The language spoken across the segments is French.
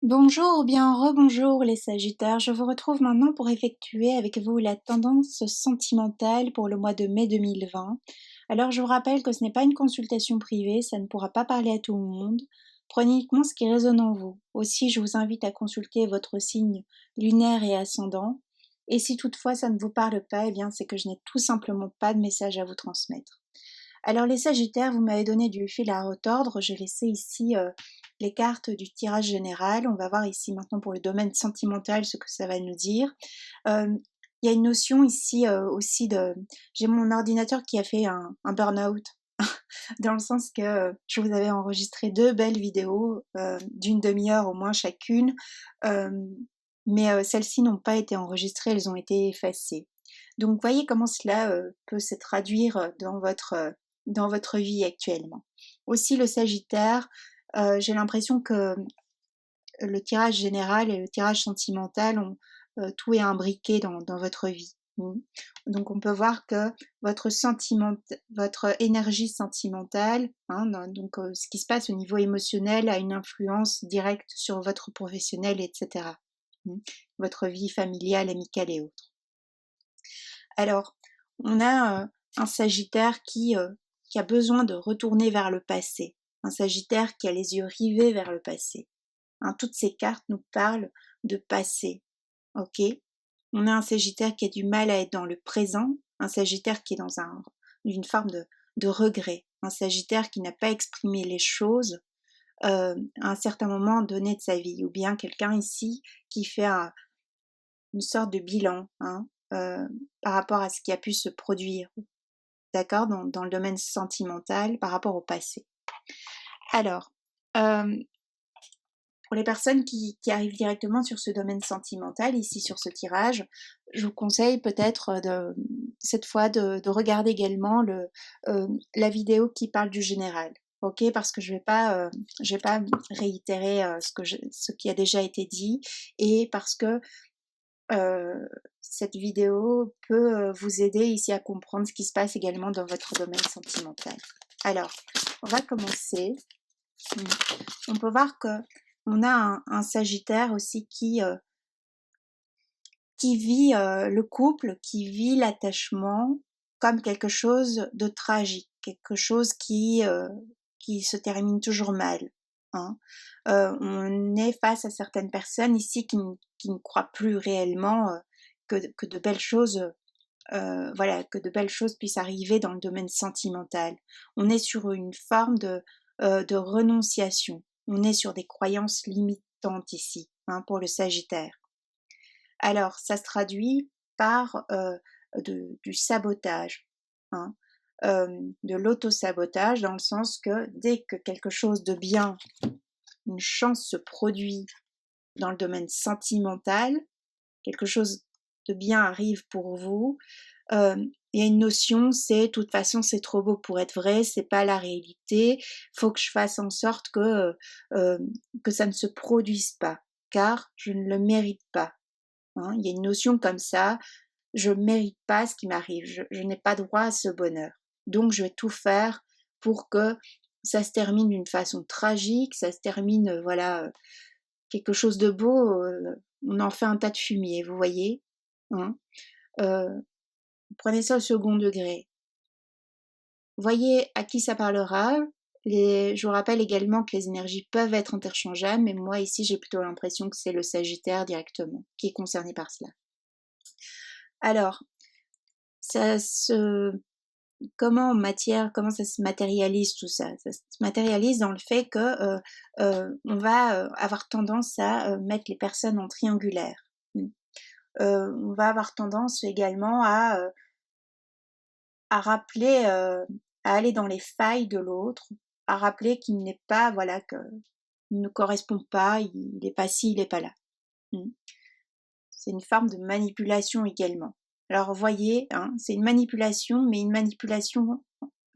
Bonjour ou bien rebonjour les Sagittaires, je vous retrouve maintenant pour effectuer avec vous la tendance sentimentale pour le mois de mai 2020. Alors je vous rappelle que ce n'est pas une consultation privée, ça ne pourra pas parler à tout le monde. Prenez uniquement ce qui résonne en vous. Aussi, je vous invite à consulter votre signe lunaire et ascendant. Et si toutefois ça ne vous parle pas, eh bien c'est que je n'ai tout simplement pas de message à vous transmettre. Alors les Sagittaires, vous m'avez donné du fil à retordre, j'ai laissé ici les cartes du tirage général. On va voir ici maintenant pour le domaine sentimental ce que ça va nous dire. Il y a une notion ici aussi de... J'ai mon ordinateur qui a fait un burn-out, dans le sens que je vous avais enregistré deux belles vidéos d'une demi-heure au moins chacune, euh, mais celles-ci n'ont pas été enregistrées, elles ont été effacées. Donc voyez comment cela peut se traduire dans votre vie actuellement. Aussi le Sagittaire, j'ai l'impression que le tirage général et le tirage sentimental ont tout est imbriqué dans votre vie. Donc on peut voir que votre énergie sentimentale, hein, donc ce qui se passe au niveau émotionnel a une influence directe sur votre professionnel, etc. Votre vie familiale, amicale et autres. Alors, on a un Sagittaire qui a besoin de retourner vers le passé, un Sagittaire qui a les yeux rivés vers le passé. Hein, toutes ces cartes nous parlent de passé, ok? On a un Sagittaire qui a du mal à être dans le présent, un Sagittaire qui est dans une forme de regret, un Sagittaire qui n'a pas exprimé les choses à un certain moment donné de sa vie, ou bien quelqu'un ici qui fait une sorte de bilan, hein, par rapport à ce qui a pu se produire, d'accord, dans le domaine sentimental par rapport au passé. Alors, pour les personnes qui arrivent directement sur ce domaine sentimental, ici sur ce tirage, je vous conseille peut-être cette fois de regarder également la vidéo qui parle du général. Ok, parce que je vais pas réitérer ce qui a déjà été dit, et parce que cette vidéo peut vous aider ici à comprendre ce qui se passe également dans votre domaine sentimental. Alors, on va commencer. On peut voir que on a un Sagittaire aussi qui vit le couple, qui vit l'attachement comme quelque chose de tragique, quelque chose qui se termine toujours mal. Hein. On est face à certaines personnes ici qui ne croient plus réellement que de belles choses, voilà, que de belles choses puissent arriver dans le domaine sentimental. On est sur une forme de renonciation. On est sur des croyances limitantes ici, hein, pour le Sagittaire. Alors, ça se traduit par du sabotage, hein, de l'auto-sabotage, dans le sens que dès que quelque chose de bien, une chance se produit dans le domaine sentimental, quelque chose de bien arrive pour vous, il y a une notion, c'est de toute façon c'est trop beau pour être vrai, c'est pas la réalité, faut que je fasse en sorte que ça ne se produise pas, car je ne le mérite pas. Hein. Il y a une notion comme ça, je ne mérite pas ce qui m'arrive, je n'ai pas droit à ce bonheur. Donc je vais tout faire pour que ça se termine d'une façon tragique, ça se termine, voilà, quelque chose de beau, on en fait un tas de fumier, vous voyez, hein. Prenez ça au second degré. Voyez à qui ça parlera. Je vous rappelle également que les énergies peuvent être interchangeables, mais moi ici j'ai plutôt l'impression que c'est le Sagittaire directement qui est concerné par cela. Alors, comment ça se matérialise tout ça? Ça se matérialise dans le fait que on va avoir tendance à mettre les personnes en triangulaire. On va avoir tendance également à rappeler, à aller dans les failles de l'autre, à rappeler qu'il n'est pas, voilà, qu'il ne correspond pas, il n'est pas ci, il n'est pas là. C'est une forme de manipulation également. Alors vous voyez, hein, c'est une manipulation, mais une manipulation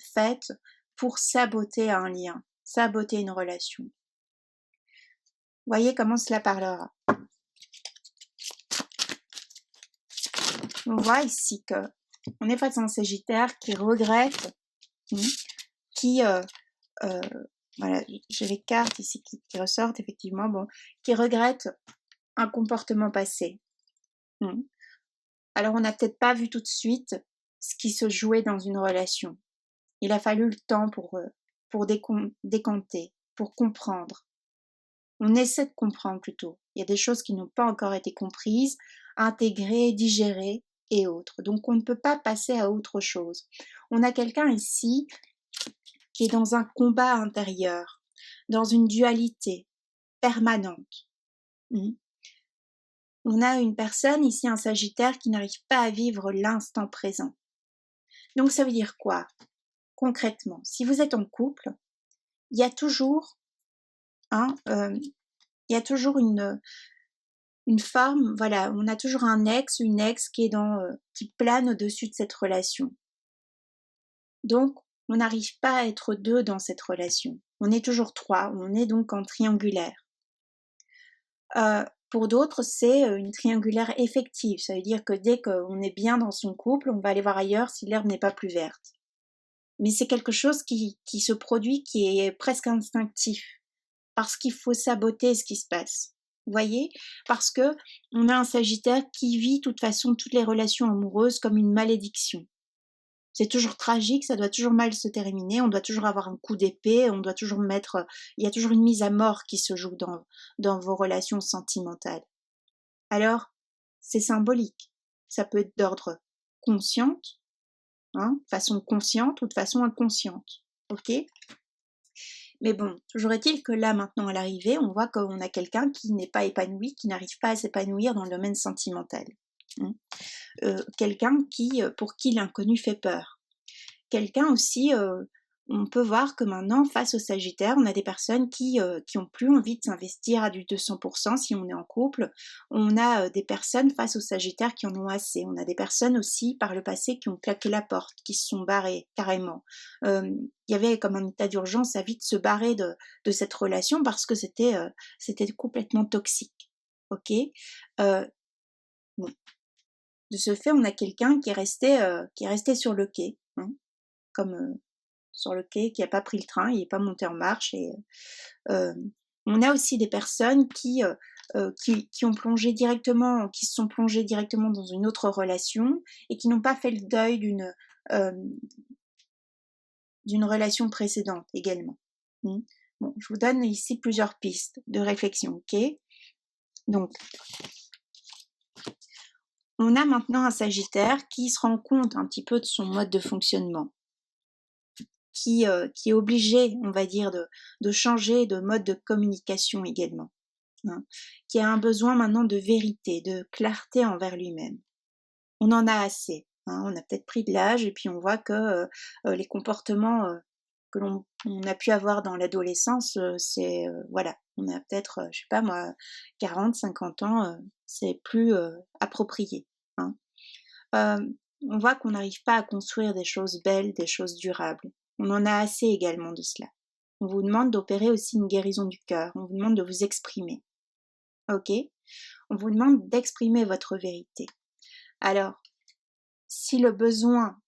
faite pour saboter un lien, saboter une relation. Voyez comment cela parlera. On voit ici que on est face à un Sagittaire qui regrette, qui voilà, j'ai les cartes ici qui ressortent effectivement, bon, qui regrettent un comportement passé. Mmh. Alors on n'a peut-être pas vu tout de suite ce qui se jouait dans une relation. Il a fallu le temps pour décanter, pour comprendre. On essaie de comprendre plutôt. Il y a des choses qui n'ont pas encore été comprises, intégrées, digérées et autres. Donc on ne peut pas passer à autre chose. On a quelqu'un ici qui est dans un combat intérieur, dans une dualité permanente. Mmh. On a une personne ici, un Sagittaire, qui n'arrive pas à vivre l'instant présent. Donc ça veut dire quoi? Concrètement, si vous êtes en couple, il y a toujours, hein, il y a toujours une forme, voilà, on a toujours un ex, une ex qui est qui plane au-dessus de cette relation. Donc, on n'arrive pas à être deux dans cette relation. On est toujours trois, on est donc en triangulaire. Pour d'autres, c'est une triangulaire effective. Ça veut dire que dès qu'on est bien dans son couple, on va aller voir ailleurs si l'herbe n'est pas plus verte. Mais c'est quelque chose qui se produit, qui est presque instinctif, parce qu'il faut saboter ce qui se passe. Vous voyez? Parce que on a un Sagittaire qui vit de toute façon toutes les relations amoureuses comme une malédiction. C'est toujours tragique, ça doit toujours mal se terminer, on doit toujours avoir un coup d'épée, on doit toujours il y a toujours une mise à mort qui se joue dans vos relations sentimentales. Alors, c'est symbolique. Ça peut être d'ordre consciente, hein, façon consciente ou de façon inconsciente. Ok? Mais bon, toujours est-il que là, maintenant, à l'arrivée, on voit qu'on a quelqu'un qui n'est pas épanoui, qui n'arrive pas à s'épanouir dans le domaine sentimental. Hein. Quelqu'un pour qui l'inconnu fait peur. Quelqu'un aussi, on peut voir que maintenant, face au Sagittaire, on a des personnes qui ont plus envie de s'investir à du 200% si on est en couple. On a des personnes face au Sagittaire qui en ont assez. On a des personnes aussi par le passé qui ont claqué la porte, qui se sont barrées carrément. Il y avait comme un état d'urgence à vite se barrer de cette relation parce que c'était complètement toxique. Ok. Bon. De ce fait, on a quelqu'un qui est resté sur le quai, hein, comme sur le quai, qui n'a pas pris le train, il n'est pas monté en marche. Et on a aussi des personnes qui ont plongé directement, qui se sont plongées directement dans une autre relation et qui n'ont pas fait le deuil euh, d'une relation précédente également. Bon, je vous donne ici plusieurs pistes de réflexion, ok? Donc, on a maintenant un Sagittaire qui se rend compte un petit peu de son mode de fonctionnement, qui est obligé, on va dire, de changer de mode de communication également, hein, qui a un besoin maintenant de vérité, de clarté envers lui-même. On en a assez, hein, on a peut-être pris de l'âge et puis on voit que les comportements que on a pu avoir dans l'adolescence, c'est voilà, on a peut-être, je sais pas moi, 40, 50 ans, c'est plus approprié, hein. On voit qu'on n'arrive pas à construire des choses belles, des choses durables. On en a assez également de cela. On vous demande d'opérer aussi une guérison du cœur. On vous demande de vous exprimer. Ok? On vous demande d'exprimer votre vérité. Alors, si le besoin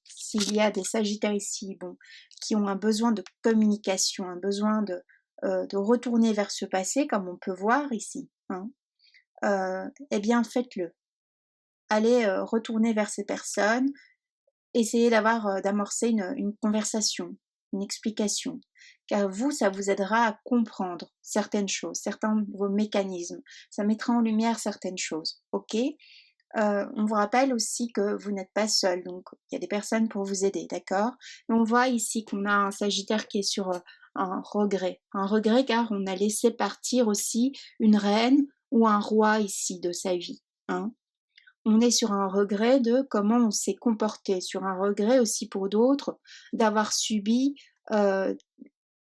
s'il y a des Sagittaires ici, bon, qui ont un besoin de communication, un besoin de retourner vers ce passé, comme on peut voir ici, hein, eh bien, faites-le. Allez retourner vers ces personnes, essayez d'amorcer une conversation, une explication, car vous, ça vous aidera à comprendre certaines choses, certains de vos mécanismes, ça mettra en lumière certaines choses, ok? On vous rappelle aussi que vous n'êtes pas seul, donc il y a des personnes pour vous aider, d'accord? Mais on voit ici qu'on a un Sagittaire qui est sur un regret car on a laissé partir aussi une reine ou un roi ici de sa vie, hein. On est sur un regret de comment on s'est comporté, sur un regret aussi pour d'autres d'avoir subi euh,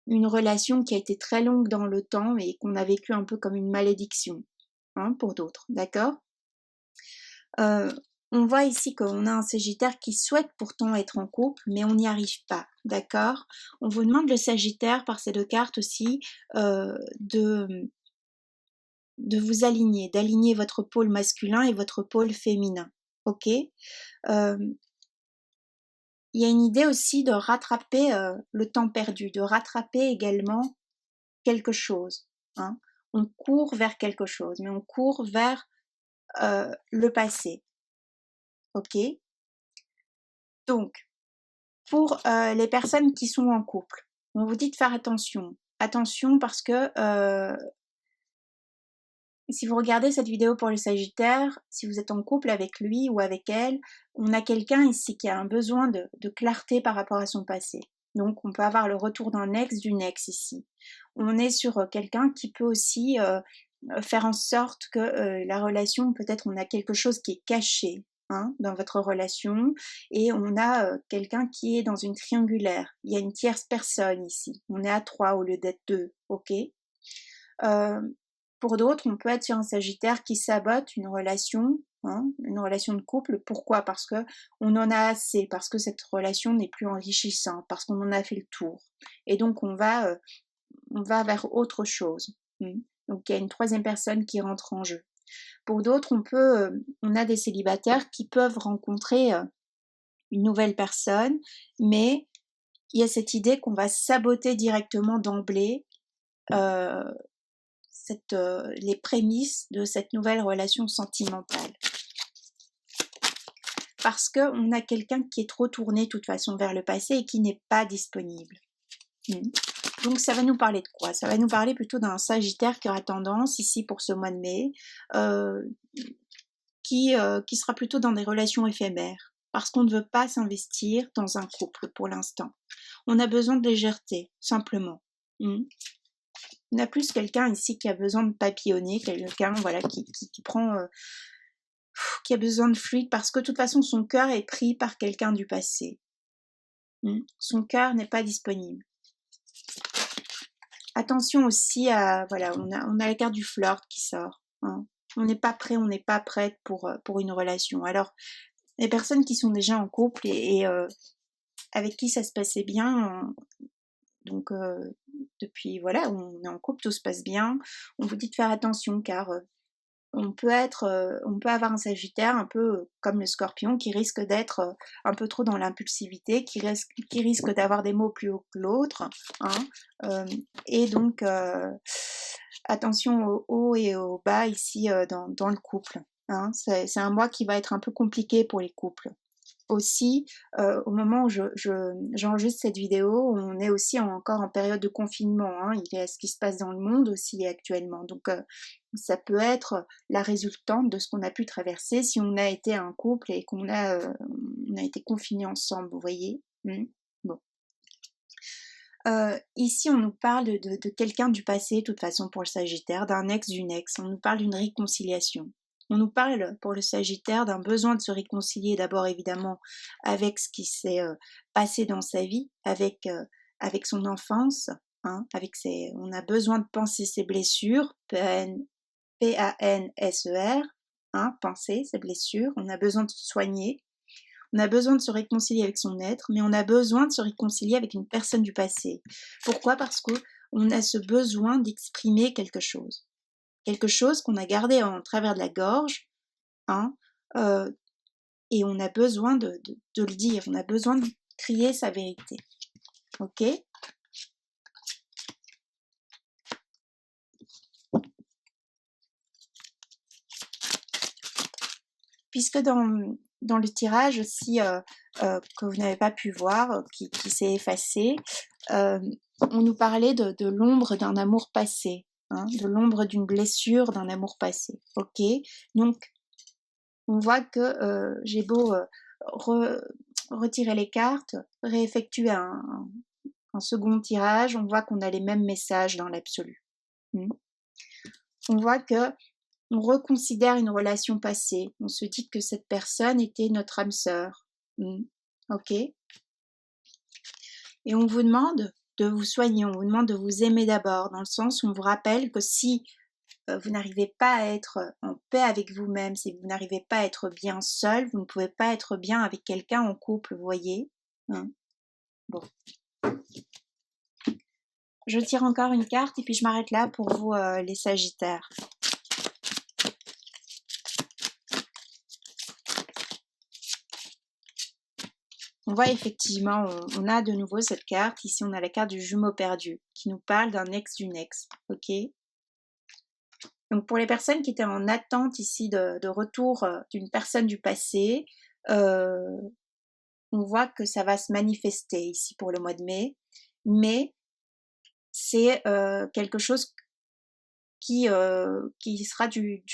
une relation qui a été très longue dans le temps et qu'on a vécu un peu comme une malédiction, hein, pour d'autres, d'accord? Euh, on voit ici qu'on a un Sagittaire qui souhaite pourtant être en couple, mais on n'y arrive pas, d'accord? On vous demande le Sagittaire par ces deux cartes aussi euh, de, de vous aligner, d'aligner votre pôle masculin et votre pôle féminin, ok? Euh, il y a une idée aussi de rattraper le temps perdu, de rattraper également quelque chose. Hein. On court vers quelque chose, mais on court vers le passé. Ok. Donc, pour les personnes qui sont en couple, on vous dit de faire attention. Attention parce que si vous regardez cette vidéo pour le Sagittaire, si vous êtes en couple avec lui ou avec elle, on a quelqu'un ici qui a un besoin de clarté par rapport à son passé. Donc on peut avoir le retour d'un ex, d'une ex ici. On est sur quelqu'un qui peut aussi faire en sorte que la relation, peut-être on a quelque chose qui est caché hein, dans votre relation, et on a quelqu'un qui est dans une triangulaire. Il y a une tierce personne ici. On est à 3 au lieu d'être 2, ok. Pour d'autres, on peut être sur un Sagittaire qui sabote une relation de couple. Pourquoi? Parce que on en a assez, parce que cette relation n'est plus enrichissante, parce qu'on en a fait le tour. Et donc on va vers autre chose. Donc il y a une troisième personne qui rentre en jeu. Pour d'autres, on a des célibataires qui peuvent rencontrer une nouvelle personne, mais il y a cette idée qu'on va saboter directement d'emblée les prémices de cette nouvelle relation sentimentale. Parce qu'on a quelqu'un qui est trop tourné de toute façon vers le passé et qui n'est pas disponible. Donc ça va nous parler de quoi? Ça va nous parler plutôt d'un Sagittaire qui aura tendance, ici pour ce mois de mai, qui sera plutôt dans des relations éphémères. Parce qu'on ne veut pas s'investir dans un couple pour l'instant. On a besoin de légèreté, simplement. On a plus quelqu'un ici qui a besoin de papillonner, quelqu'un voilà, qui prend, qui a besoin de fluide parce que de toute façon son cœur est pris par quelqu'un du passé. Son cœur n'est pas disponible. Attention aussi à, voilà, on a la carte du flirt qui sort. Hein. On n'est pas prêt, on n'est pas prête pour une relation. Alors, les personnes qui sont déjà en couple et avec qui ça se passait bien, donc depuis, voilà, on est en couple, tout se passe bien, on vous dit de faire attention car on peut avoir un Sagittaire un peu comme le Scorpion qui risque d'être un peu trop dans l'impulsivité, qui risque d'avoir des mots plus hauts que l'autre, hein, et donc attention au haut et au bas ici dans le couple. Hein, c'est un mois qui va être un peu compliqué pour les couples. Aussi, au moment où j'enregistre cette vidéo, on est aussi encore en période de confinement. Hein, il y a ce qui se passe dans le monde aussi actuellement. Donc, ça peut être la résultante de ce qu'on a pu traverser si on a été un couple et qu'on a été confinés ensemble, vous voyez. Bon. Ici, on nous parle de quelqu'un du passé, de toute façon, pour le Sagittaire, d'un ex, d'une ex. On nous parle d'une réconciliation. On nous parle, pour le Sagittaire, d'un besoin de se réconcilier d'abord, évidemment, avec ce qui s'est passé dans sa vie, avec son enfance. Hein, on a besoin de penser ses blessures, P-A-N-S-E-R, hein, penser ses blessures. On a besoin de se soigner. On a besoin de se réconcilier avec son être, mais on a besoin de se réconcilier avec une personne du passé. Pourquoi? Parce qu'on a ce besoin d'exprimer quelque chose qu'on a gardé en travers de la gorge, hein, et on a besoin de le dire, on a besoin de crier sa vérité. Ok? Puisque dans le tirage aussi que vous n'avez pas pu voir, qui s'est effacé, on nous parlait de l'ombre d'un amour passé, hein, de l'ombre d'une blessure d'un amour passé. Ok, donc on voit que j'ai beau retirer les cartes, réeffectuer un second tirage, on voit qu'on a les mêmes messages dans l'absolu. On voit que on reconsidère une relation passée. On se dit que cette personne était notre âme sœur. Ok. Et on vous demande de vous soigner, on vous demande de vous aimer d'abord, dans le sens où on vous rappelle que si vous n'arrivez pas à être en paix avec vous-même, si vous n'arrivez pas à être bien seul, vous ne pouvez pas être bien avec quelqu'un en couple, vous voyez. Bon. Je tire encore une carte et puis je m'arrête là pour vous, les Sagittaires. on voit effectivement, on a de nouveau cette carte. Ici, on a la carte du jumeau perdu qui nous parle d'un ex d'une ex. Ok. Donc pour les personnes qui étaient en attente ici de retour d'une personne du passé, on voit que ça va se manifester ici pour le mois de mai, mais c'est quelque chose qui sera du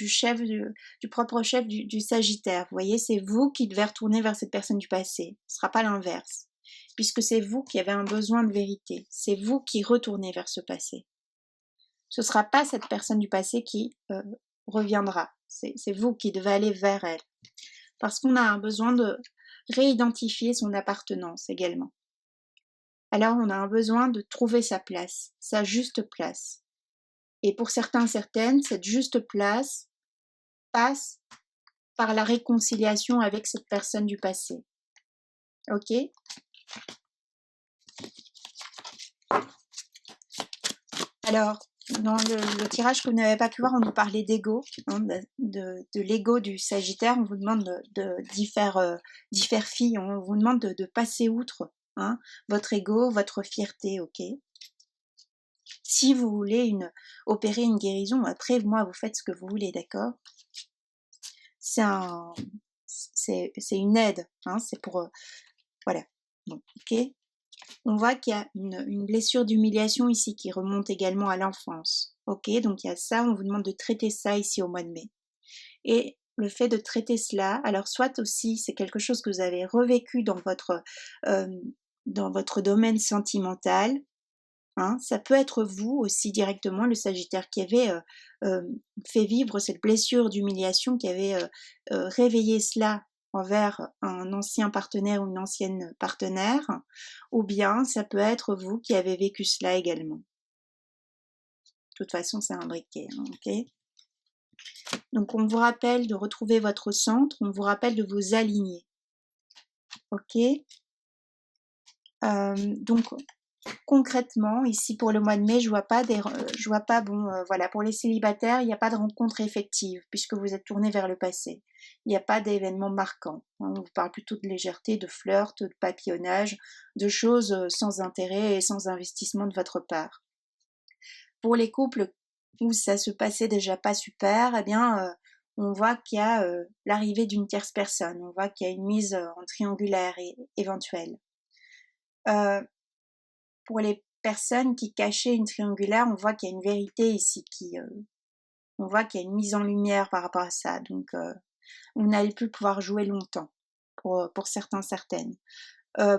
propre chef du Sagittaire. Vous voyez, c'est vous qui devez retourner vers cette personne du passé. Ce ne sera pas l'inverse, puisque c'est vous qui avez un besoin de vérité. C'est vous qui retournez vers ce passé. Ce ne sera pas cette personne du passé qui reviendra. C'est vous qui devez aller vers elle. Parce qu'on a un besoin de réidentifier son appartenance également. Alors on a un besoin de trouver sa place, sa juste place. Et pour certains, certaines, cette juste place passe par la réconciliation avec cette personne du passé. Ok? Alors, dans le tirage que vous n'avez pas pu voir, on nous parlait d'ego, hein, de l'ego du Sagittaire. On vous demande de d'y faire fi, on vous demande de passer outre hein, votre ego, votre fierté, ok? Si vous voulez opérer une guérison, après, moi, vous faites ce que vous voulez, d'accord? C'est une aide, hein, c'est pour... voilà, bon, ok? On voit qu'il y a une blessure d'humiliation ici qui remonte également à l'enfance, ok? Donc il y a ça, on vous demande de traiter ça ici au mois de mai. Et le fait de traiter cela, alors soit aussi c'est quelque chose que vous avez revécu dans votre domaine sentimental, hein, ça peut être vous aussi directement, le Sagittaire, qui avait fait vivre cette blessure d'humiliation, qui avait réveillé cela envers un ancien partenaire ou une ancienne partenaire, ou bien ça peut être vous qui avez vécu cela également. De toute façon, c'est imbriqué, hein, ok? Donc, on vous rappelle de retrouver votre centre, on vous rappelle de vous aligner, ok? Donc, concrètement, ici pour le mois de mai, je vois pas bon, voilà, pour les célibataires, il n'y a pas de rencontre effective puisque vous êtes tourné vers le passé. Il n'y a pas d'événement marquant. Hein, on vous parle plutôt de légèreté, de flirt, de papillonnage, de choses sans intérêt et sans investissement de votre part. Pour les couples où ça se passait déjà pas super, eh bien, on voit qu'il y a l'arrivée d'une tierce personne. On voit qu'il y a une mise en triangulaire éventuelle. Pour les personnes qui cachaient une triangulaire, on voit qu'il y a une vérité ici, on voit qu'il y a une mise en lumière par rapport à ça. Donc, vous n'allez plus pouvoir jouer longtemps, pour certains, certaines.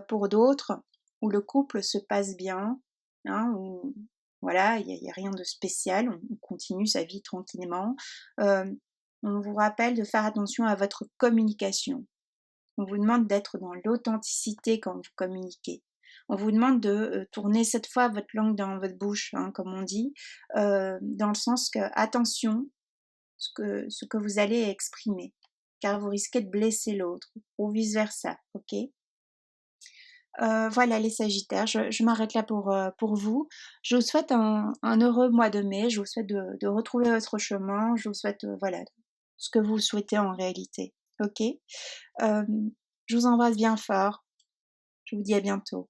Pour d'autres, où le couple se passe bien, hein, où voilà, il y a rien de spécial, on continue sa vie tranquillement. On vous rappelle de faire attention à votre communication. On vous demande d'être dans l'authenticité quand vous communiquez. On vous demande de tourner cette fois votre langue dans votre bouche, hein, comme on dit, dans le sens que, attention, ce que vous allez exprimer, car vous risquez de blesser l'autre, ou vice-versa, ok? Voilà les Sagittaires, je m'arrête là pour vous. Je vous souhaite un heureux mois de mai, je vous souhaite de retrouver votre chemin, je vous souhaite, voilà, ce que vous souhaitez en réalité, ok? Je vous embrasse bien fort, je vous dis à bientôt.